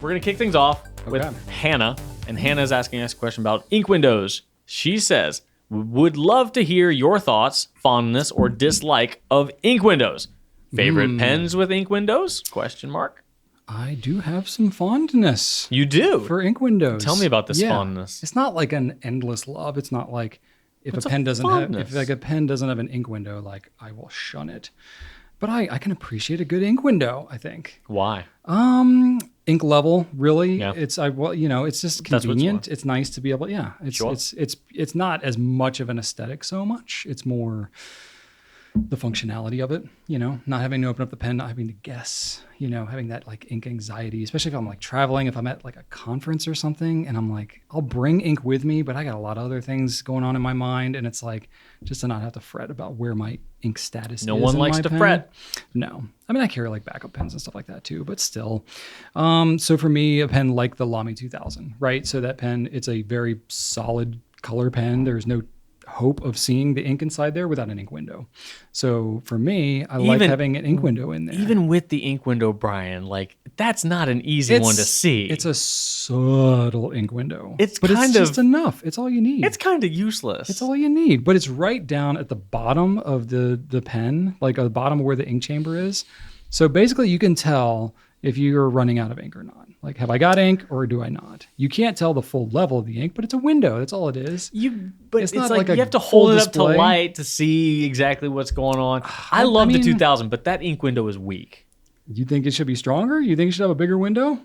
we're going to kick things off with Hannah. And Hannah is asking us a question about ink windows. She says, would love to hear your thoughts, fondness, or dislike of ink windows. Favorite pens with ink windows? Question mark. I do have some fondness. You do? For ink windows. Tell me about this fondness. It's not like an endless love. It's not like if What's a pen doesn't fondness? have, if like a pen doesn't have an ink window, like I will shun it. But I can appreciate a good ink window, I think. Why? Ink level, really. Yeah. It's it's just convenient. It's nice to be able, it's not as much of an aesthetic so much. It's more the functionality of it, not having to open up the pen, not having to guess, having that like ink anxiety, especially if I'm like traveling, if I'm at like a conference or something and I'm like, I'll bring ink with me, but I got a lot of other things going on in my mind. And it's like, just to not have to fret about where my ink status is. No one likes to fret. No. I mean, I carry like backup pens and stuff like that too, but still. So for me, a pen like the LAMY 2000, right? So that pen, it's a very solid color pen. There's no hope of seeing the ink inside there without an ink window. So for me, I like having an ink window in there. Even with the ink window, Brian, like that's not an easy one to see. It's a subtle ink window. It's just enough. It's all you need. It's kind of useless. It's all you need. But it's right down at the bottom of the pen, like at the bottom where the ink chamber is. So basically you can tell if you're running out of ink or not. Like, have I got ink or do I not? You can't tell the full level of the ink, but it's a window. That's all it is. But it's not like you have to hold it up to light to see exactly what's going on. I love the 2000, but that ink window is weak. You think it should be stronger? You think it should have a bigger window?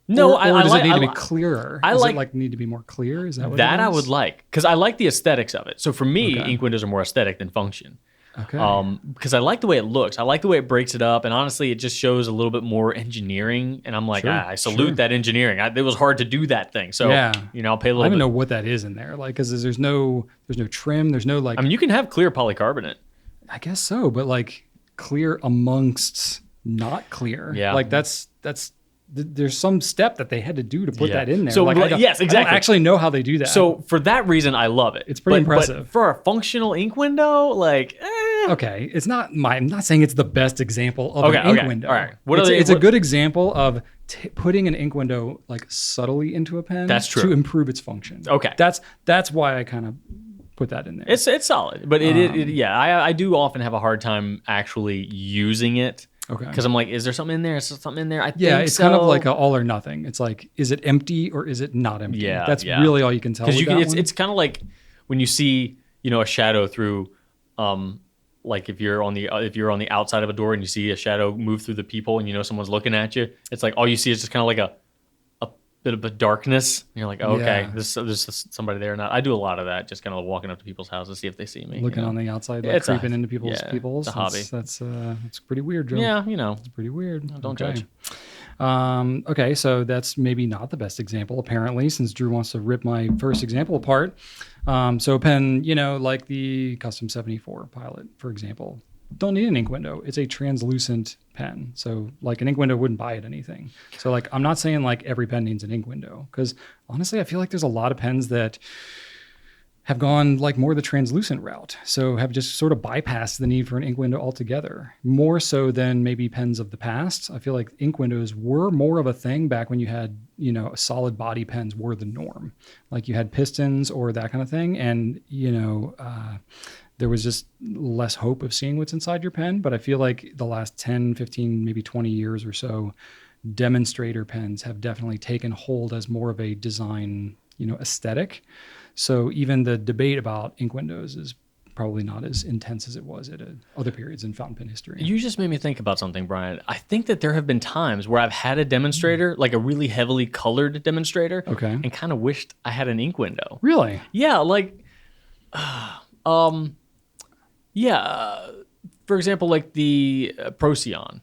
No, or does it need to be clearer? Does it need to be more clear? Is that what that it is? I would like, because I like the aesthetics of it. So for me, ink windows are more aesthetic than function. Okay. Because I like the way it looks. I like the way it breaks it up, and honestly, it just shows a little bit more engineering. And I'm like, I salute that engineering. It was hard to do that thing. So I'll pay a little. I don't even know what that is in there, like, because there's no trim. There's no like. I mean, you can have clear polycarbonate. I guess so, but like clear amongst not clear. Yeah. Like that's. There's some step that they had to do to put that in there. So like, yes, exactly. I don't actually know how they do that. So for that reason, I love it. It's pretty impressive. But for a functional ink window, like, okay, it's not I'm not saying it's the best example of an ink window. All right, it's a good example of putting an ink window like subtly into a pen. That's true. To improve its function. Okay, that's why I kind of put that in there. It's solid, but I do often have a hard time actually using it. Okay. Because I'm like, is there something in there? Is there something in there? I think it's kind of like a all or nothing. It's like, is it empty or is it not empty? Yeah, that's really all you can tell. Because it's kind of like when you see a shadow through, like if you're on the outside of a door and you see a shadow move through the peephole and someone's looking at you. It's like all you see is just kind of like a bit of a darkness. And you're like, okay, there's somebody there or not. I do a lot of that, just kind of walking up to people's houses, see if they see me. Looking on the outside, like creeping into people's peoples. It's a hobby. That's pretty weird, Joe. Yeah, it's pretty weird. Don't judge. Okay, so that's maybe not the best example, apparently, since Drew wants to rip my first example apart. So a pen, like the Custom 74 Pilot, for example, don't need an ink window. It's a translucent pen. So like an ink window wouldn't buy it anything. So like, I'm not saying like every pen needs an ink window, because honestly, I feel like there's a lot of pens that have gone like more the translucent route. So have just sort of bypassed the need for an ink window altogether, more so than maybe pens of the past. I feel like ink windows were more of a thing back when you had, solid body pens were the norm. Like you had pistons or that kind of thing. And, there was just less hope of seeing what's inside your pen. But I feel like the last 10, 15, maybe 20 years or so, demonstrator pens have definitely taken hold as more of a design, aesthetic. So even the debate about ink windows is probably not as intense as it was at other periods in fountain pen history. You just made me think about something, Brian. I think that there have been times where I've had a demonstrator, like a really heavily colored demonstrator, and kind of wished I had an ink window. Really? Yeah, like... for example, like the Procyon.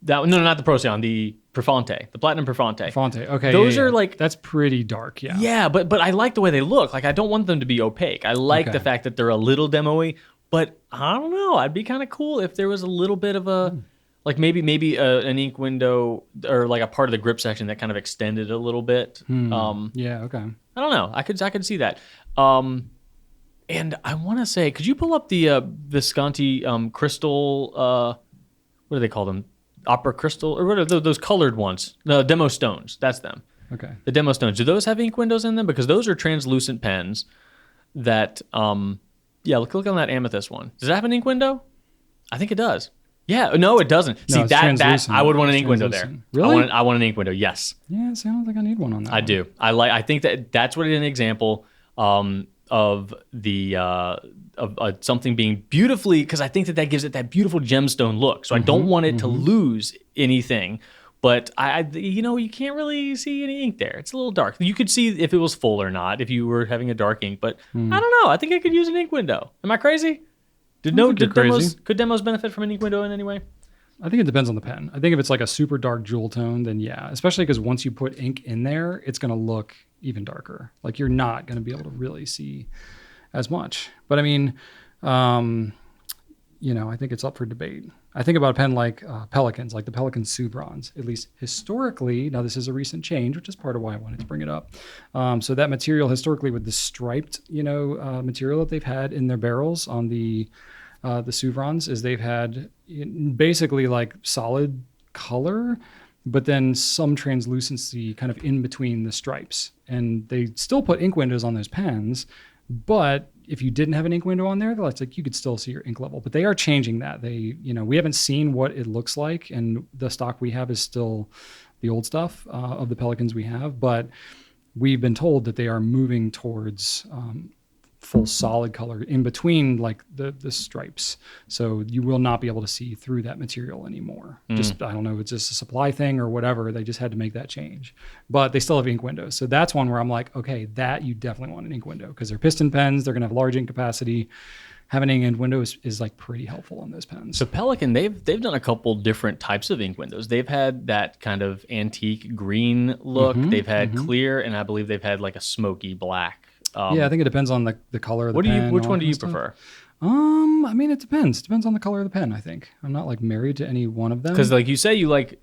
Not the Procyon, the Prefonte, the Platinum Prefonte. Okay. Those are like... That's pretty dark, yeah. Yeah, but I like the way they look. Like, I don't want them to be opaque. I like the fact that they're a little demo-y, but I don't know. I'd be kind of cool if there was a little bit of a... Like maybe an ink window or like a part of the grip section that kind of extended a little bit. Yeah, okay. I don't know. I could see that. And I want to say, could you pull up the Visconti crystal? What do they call them? opera crystal, or what are those colored ones? No, demo stones. That's them. Okay. The demo stones. Do those have ink windows in them? Because those are translucent pens that, yeah, look on that amethyst one. Does that have an ink window? I think it does. Yeah, no, it doesn't. No, See, it's that translucent. I would want an It's ink window there. translucent. Really? I want an ink window, yes. Yeah, see, I don't think I need one on that. I do. I think that's what an example of the of something being beautifully, because I think that gives it that beautiful gemstone look. So I don't want it to lose anything, but you can't really see any ink there. It's a little dark. You could see if it was full or not if you were having a dark ink, but I don't know. I think I could use an ink window. Am I crazy? Could demos benefit from an ink window in any way? I think it depends on the pen. I think if it's like a super dark jewel tone, then yeah, especially because once you put ink in there, it's going to look even darker. Like you're not going to be able to really see as much. But I mean, I think it's up for debate. I think about a pen like Pelikans, like the Pelikan Subrons, at least historically. Now this is a recent change, which is part of why I wanted to bring it up. So that material historically with the striped, material that they've had in their barrels on the Suvrons is they've had basically like solid color, but then some translucency kind of in between the stripes. And they still put ink windows on those pens, but if you didn't have an ink window on there, it's like you could still see your ink level. But they are changing that. We haven't seen what it looks like, and the stock we have is still the old stuff of the Pelikans we have. But we've been told that they are moving towards full solid color in between like the stripes, so you will not be able to see through that material anymore. Just I don't know, it's just a supply thing or whatever. They just had to make that change, but they still have ink windows. So that's one where I'm like, okay, that you definitely want an ink window because they're piston pens. They're gonna have large ink capacity. Having an ink window is like pretty helpful on those pens. So Pelikan, they've done a couple different types of ink windows. They've had that kind of antique green look. They've had clear, and I believe they've had like a smoky black. Yeah, I think it depends on the color of the pen. Which one do you prefer? I mean, it depends. It depends on the color of the pen, I think. I'm not like married to any one of them. Because like you say, you like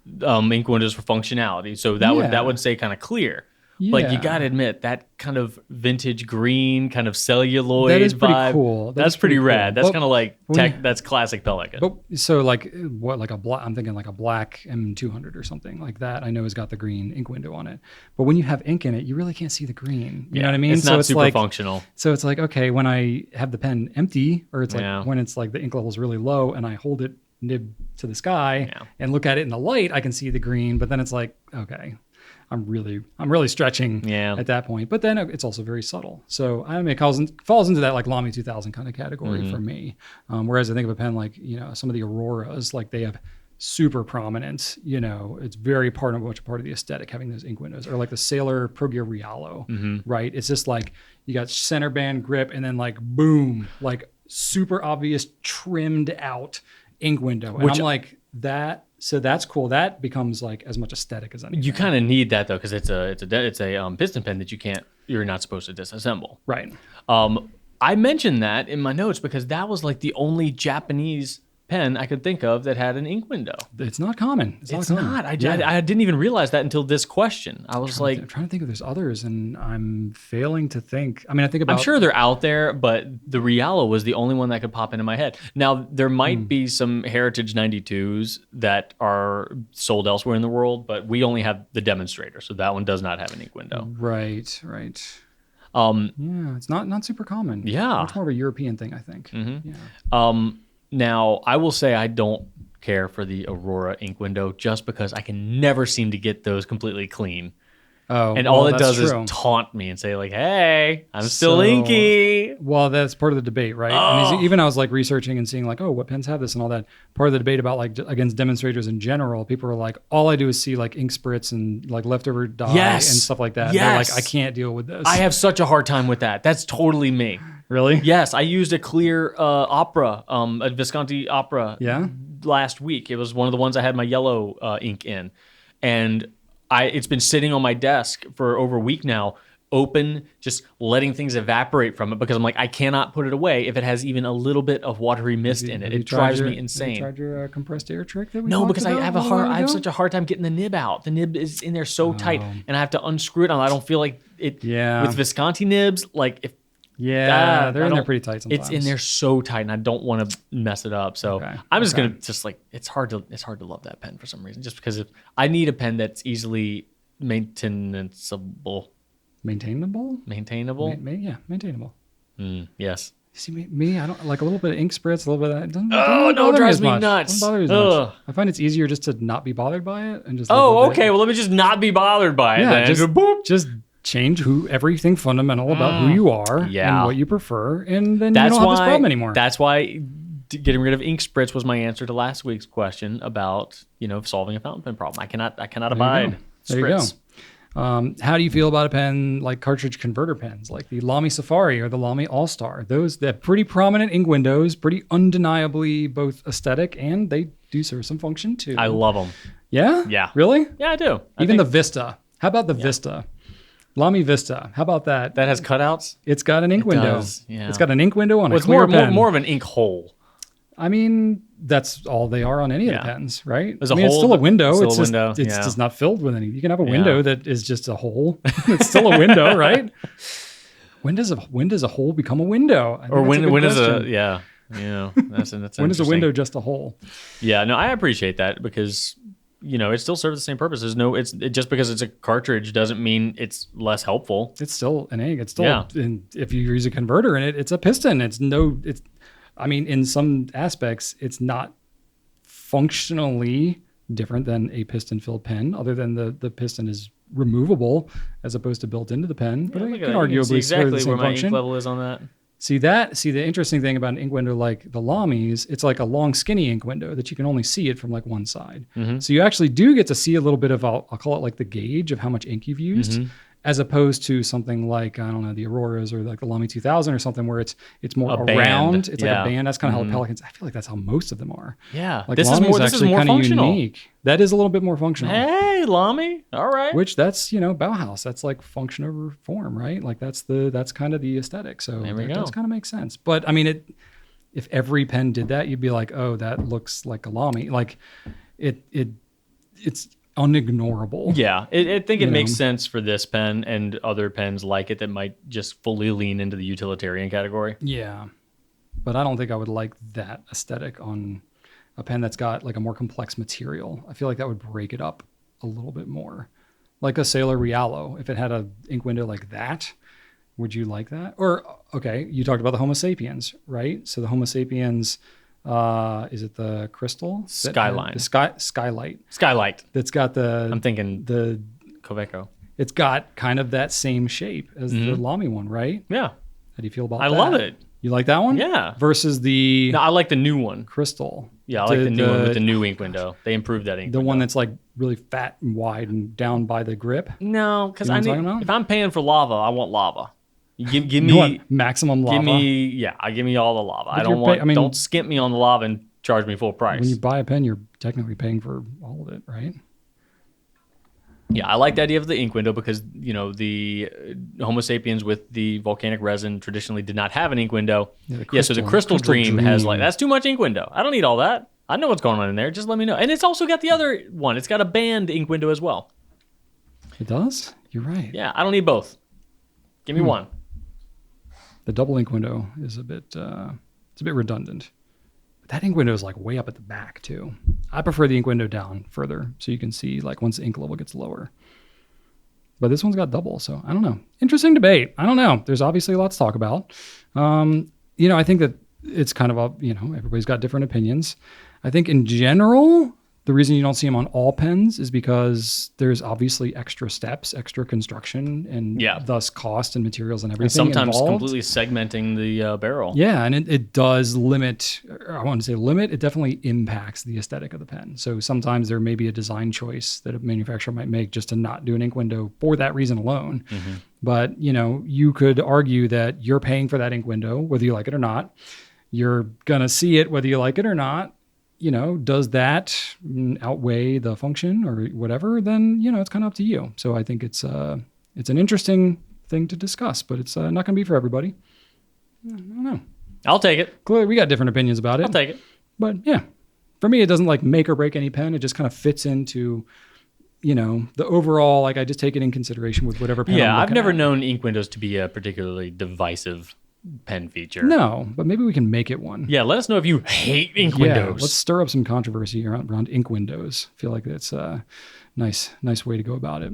ink windows for functionality. So that would say kind of clear. Yeah. Like you got to admit that kind of vintage green, kind of celluloid that is pretty vibe. Cool. That's pretty rad. That's kind of like when that's classic Pelikan. But so like what, like a black, I'm thinking like a black M200 or something like that. I know has got the green ink window on it. But when you have ink in it, you really can't see the green. You know what I mean? It's not super functional. So it's like, okay, when I have the pen empty, or it's like when it's like the ink level is really low and I hold it nib to the sky and look at it in the light, I can see the green. But then it's like, okay, I'm really stretching at that point. But then it's also very subtle. So I mean, it falls into that like LAMY 2000 kind of category for me. Whereas I think of a pen like, some of the Auroras, like they have super prominent, it's very much part of the aesthetic having those ink windows, or like the Sailor Pro Gear Rialo, right? It's just like you got center band grip and then like boom, like super obvious trimmed out ink window. And I'm like that. So that's cool. That becomes like as much aesthetic as anything. You kind of need that though, because it's a piston pen that you're not supposed to disassemble. Right. I mentioned that in my notes because that was like the only Japanese pen I could think of that had an ink window. It's not common. It's not. I didn't even realize that until this question. I was I'm trying to think if there's others, and I'm failing to think. I mean, I think about. I'm sure they're out there, but the Rialo was the only one that could pop into my head. Now there might be some Heritage 92s that are sold elsewhere in the world, but we only have the demonstrator, so that one does not have an ink window. Right. Yeah, it's not super common. Yeah, much more of a European thing, I think. Yeah. Now, I will say I don't care for the Aurora ink window just because I can never seem to get those completely clean. Oh, and all it does is taunt me and say like, "Hey, I'm still inky." Well, that's part of the debate, right? Oh. And even I was like researching and seeing like, oh, what pens have this and all that. Part of the debate about like against demonstrators in general, people are like, all I do is see like ink spritz and like leftover dye and stuff like that. Yes. They're like, I can't deal with this. I have such a hard time with that. That's totally me. Really? Yes, I used a clear opera, a Visconti opera. Yeah. Last week, it was one of the ones I had my yellow ink in, and it's been sitting on my desk for over a week now, open, just letting things evaporate from it because I'm like, I cannot put it away if it has even a little bit of watery mist in it. It drives me insane. Have you tried your compressed air trick that we No, talked because about I have such a hard time getting the nib out. The nib is in there so tight, and I have to unscrew it. And I don't feel like it with Visconti nibs. Like if Yeah, they're in there pretty tight sometimes. It's in there so tight, and I don't want to mess it up. So I'm just gonna it's hard to love that pen for some reason, just because I need a pen that's easily maintainable. Maintainable. Yeah, maintainable. Yes. See me, I don't like a little bit of ink spritz, a little bit of that. It drives me nuts. Doesn't bother me as much. I find it's easier just to not be bothered by it and just. Okay. Well, let me just not be bothered by it. Yeah, then. just change everything fundamental about who you are and what you prefer, and then you don't have this problem anymore. That's why getting rid of ink spritz was my answer to last week's question about solving a fountain pen problem. I cannot abide spritz. There you go. How do you feel about a pen like cartridge converter pens, like the LAMY Safari or the LAMY All-Star? Those that pretty prominent ink windows, pretty undeniably both aesthetic, and they do serve some function too. I love them. Yeah? Yeah. Really? Yeah, I do. Even the Vista. How about the Vista? LAMY Vista. How about that? That has cutouts? It's got an ink window. Does, yeah. It's got an ink window on a clear pen. More of an ink hole. I mean, that's all they are on any of the pens, right? There's a hole. It's still a window. It's just not filled with anything. You can have a window that is just a hole. It's still a window, right? When does a hole become a window? Or when does that's when is a window just a hole? Yeah, no, I appreciate that because it still serves the same purpose. Just because it's a cartridge doesn't mean it's less helpful. It's still an ink. It's still if you use a converter in it, it's a piston. I mean, in some aspects, it's not functionally different than a piston-filled pen, other than the piston is removable as opposed to built into the pen. But it can arguably serve the same where my function. ink level is on that. See the interesting thing about an ink window like the LAMY's, it's like a long, skinny ink window that you can only see it from like one side. Mm-hmm. So you actually do get to see a little bit of, I'll call it like the gauge of how much ink you've used. Mm-hmm. As opposed to something like, I don't know, the Auroras or like the LAMY 2000 or something where it's more around. It's like a band. That's kind of how the Pelikans, I feel like that's how most of them are. Yeah. Like this is more functional. Unique. That is a little bit more functional. Hey, LAMY. All right. Which that's, Bauhaus. That's like function over form, right? Like that's kind of the aesthetic. So that does kind of make sense. But I mean, if every pen did that, you'd be like, oh, that looks like a LAMY. Like it's unignorable. Yeah, I think it makes sense for this pen and other pens like it that might just fully lean into the utilitarian category. Yeah, but I don't think I would like that aesthetic on a pen that's got like a more complex material. I feel like that would break it up a little bit more. Like a Sailor Rialo, if it had an ink window like that, would you like that? Or, okay, you talked about the Homo sapiens, right? So the Homo sapiens... is it the crystal? Skyline. Skylight. That's got I'm thinking the Coveco. It's got kind of that same shape as the LAMY one, right? Yeah. How do you feel about that? I love it. You like that one? Yeah. Versus the... No, I like the new one. Crystal. Yeah, I like the new one with the new ink window. They improved that ink window. The one that's like really fat and wide and down by the grip? No, because if I'm paying for lava, I want lava. Give me want maximum lava. Give me all the lava. Don't skimp me on the lava and charge me full price. When you buy a pen, you're technically paying for all of it, right? Yeah, I like the idea of the ink window because the Homo sapiens with the volcanic resin traditionally did not have an ink window. So the crystal dream has that's too much ink window. I don't need all that. I know what's going on in there. Just let me know. And it's also got the other one. It's got a band ink window as well. It does? You're right. Yeah, I don't need both. Give me one. The double ink window is a bit redundant. But that ink window is like way up at the back too. I prefer the ink window down further so you can see like once the ink level gets lower. But this one's got double, so I don't know. Interesting debate. I don't know. There's obviously a lot to talk about. I think that it's kind of everybody's got different opinions. I think in general, the reason you don't see them on all pens is because there's obviously extra steps, extra construction, and thus cost and materials and everything. And sometimes involved. Completely segmenting the barrel. Yeah, and it does limit, I want to say limit, it definitely impacts the aesthetic of the pen. So sometimes there may be a design choice that a manufacturer might make just to not do an ink window for that reason alone. Mm-hmm. But, you could argue that you're paying for that ink window, whether you like it or not. You're going to see it whether you like it or not. Does that outweigh the function or whatever, then, it's kind of up to you. So I think it's an interesting thing to discuss, but it's not going to be for everybody. I don't know. I'll take it. Clearly, we got different opinions about it. I'll take it. But yeah, for me, it doesn't like make or break any pen. It just kind of fits into, the overall, like I just take it in consideration with whatever pen I'm I've never at. known ink windows to be a particularly divisive pen feature. No, but maybe we can make it one. Yeah, let us know if you hate ink windows. Let's stir up some controversy around ink windows. I feel like that's a nice way to go about it.